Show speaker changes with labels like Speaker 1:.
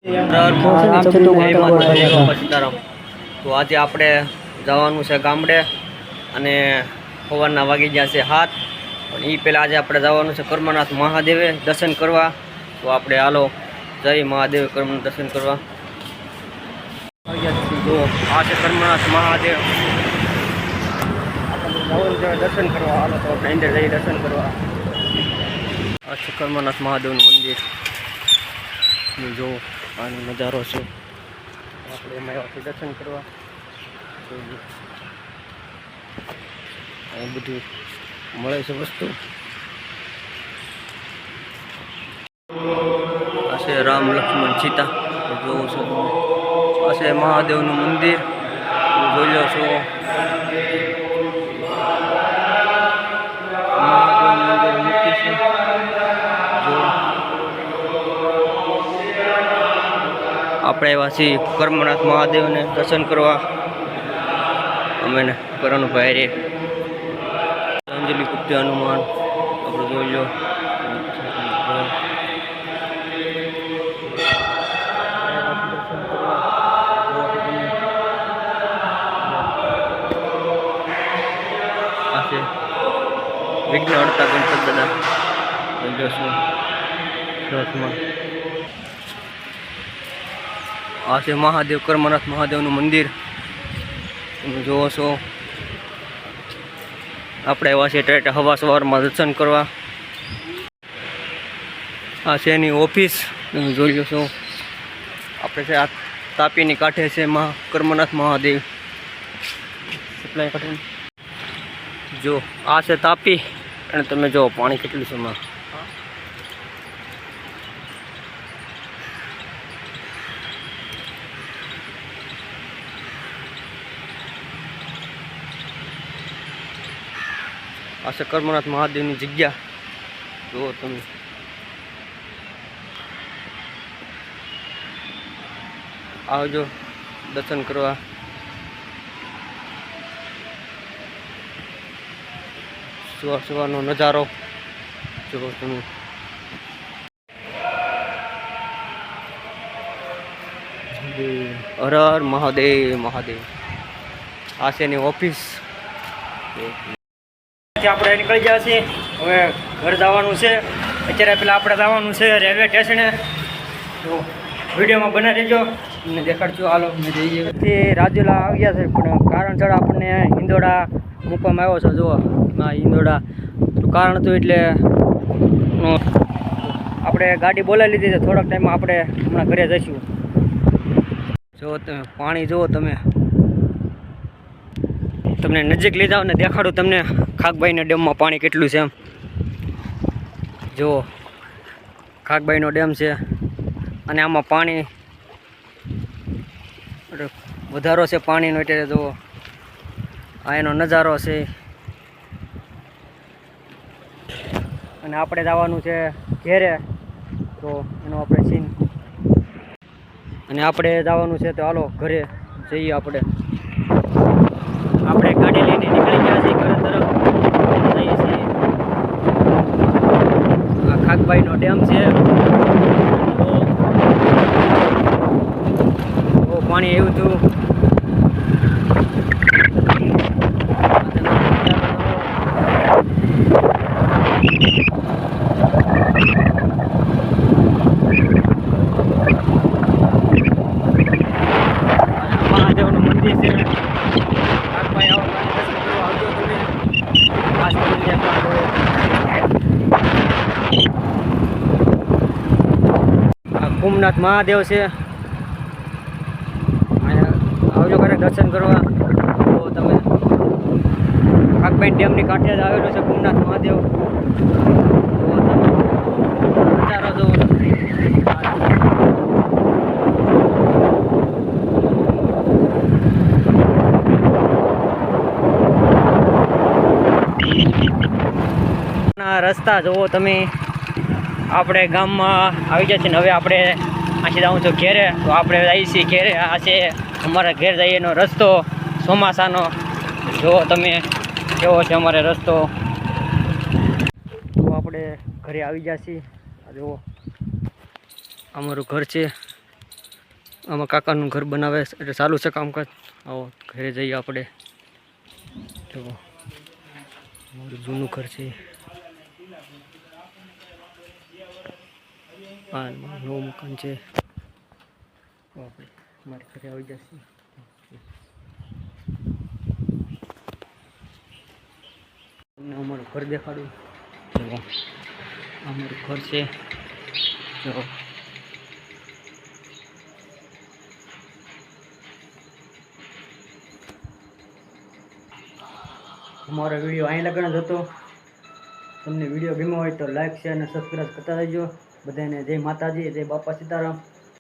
Speaker 1: તો આજે આપણે જવાનું છે ગામડે અને સવારના વાગી ગયા છે 7 પણ એ પહેલાં આજે આપણે જવાનું છે કર્મનાથ મહાદેવે દર્શન કરવા. તો આપણે હાલો જય મહાદેવ કર્મનાથ દર્શન કરવા. જો આ છે કર્મનાથ મહાદેવ, આપણે જવાનું છે દર્શન કરવા. હાલો તો આપણે અંદર જઈ દર્શન કરવા. આ છે કર્મનાથ મહાદેવનું મંદિર. જો આનો નજારો છે. આપણે એમાં આવ્યાથી દર્શન કરવા. અહીં બધું મળે છે વસ્તુ. આ છે રામ લક્ષ્મણ સીતા, જોવો છો તમે. આ છે મહાદેવનું મંદિર, જોઈ લો છો. મહાદેવનું મંદિર મૂર્તિ છે. આપણે આવ્યા છીએ કર્મનાથ મહાદેવને દર્શન કરવા. અમે કરવાનું ભાઈ રે અંજલિ ગુપ્તે હનુમાન આપણે જોઈ લો. આ છે વિઘ્ન હર્તા ગણપત દાદા, જોઈ લો છો રથમાં. આ છે મહાદેવ કર્મનાથ મહાદેવનું મંદિર, તમે જોવો છો. આપણે આવ્યા છીએ ટ્રેટ હવા સવારમાં દર્શન કરવા. આ છે એની ઓફિસ, તમે જોઈ લો છો. આપણે છે આ તાપીની કાંઠે છે કર્મનાથ મહાદેવ સપ્લાય કાંઠે. જો આ છે તાપી અને તમે જો પાણી કેટલું છે એમાં. આ છે કર્મનાથ મહાદેવની જગ્યા, જુઓ તમે. આવજો દર્શન કરવા. સવાર સવારનો નજારો જુઓ તમે. હર હર મહાદેવ મહાદેવ. આ છે એની ઓફિસ. આપણે નીકળી ગયા છીએ, હવે ઘર જવાનું છે. અત્યારે પેલા આપણે જવાનું છે રેલવે સ્ટેશને. તો વિડીયોમાં બના રહેજો, તમને દેખાડજો. હાલો અમે જઈએ. તે રાજુલા આવ્યા છે પણ કારણસર આપણને હિંદોડા મૂકવામાં આવ્યો છે. જુઓ આ હિંદોડા કારણ હતું એટલે આપણે ગાડી બોલાવી લીધી છે. થોડાક ટાઈમમાં આપણે હમણાં ઘરે જઈશું. જુઓ તમે પાણી, જુઓ તમે. તમને નજીક લઈ જાઓ ને દેખાડું તમને ખાકબાઈના ડેમમાં પાણી કેટલું છે એમ. જુઓ ખાકબાઈનો ડેમ છે અને આમાં પાણી વધારો છે પાણીનો, એટલે જુઓ આ એનો નજારો છે. અને આપણે જવાનું છે ઘેરે, તો એનો આપણે સીન. અને આપણે જવાનું છે તો હાલો ઘરે જઈએ. આપણે ગાડી લઈને નીકળી ગયા છીએ ઘર તરફ જઈએ છીએ. આ ખાકબાઈનો ડેમ છે. પાણી એવું હતું. મહાદેવનું મંદિર છે. સોમનાથ મહાદેવ છે. આવજો ઘરે દર્શન કરવા. તો તમે ખાકબાઈ ડેમની કાંઠે જ આવેલું છે સોમનાથ મહાદેવ. નજારો જુઓ. રસ્તા જુઓ તમે. આપણે ગામમાં આવી જાય છે ને હવે આપણે આથી જાઉં છું ઘેરે. તો આપણે જઈએ છીએ ઘેરે. આ છે અમારા ઘેર જઈએનો રસ્તો ચોમાસાનો. જુઓ તમે કેવો છે અમારે રસ્તો. તો આપણે ઘરે આવી ગયા છીએ. જુઓ અમારું ઘર છે. આમાં કાકાનું ઘર બનાવે એટલે ચાલુ છે કામકાજ. આવો ઘરે જઈએ આપણે. જો મારું જૂનું ઘર છે. આ નવું મકાન છે. આપણે મારે ઘરે આવી જશે. તમને અમારું ઘર દેખાડું. જો અમારું ઘર છે. જો અમારો વિડીયો અહીં લગન જ હતો. તમને વિડીયો ગમ્યો હોય તો લાઈક શેર અને સબસ્ક્રાઈબ કરતા રહેજો. બધાને જય માતાજી, જય બાપા સીતારામ.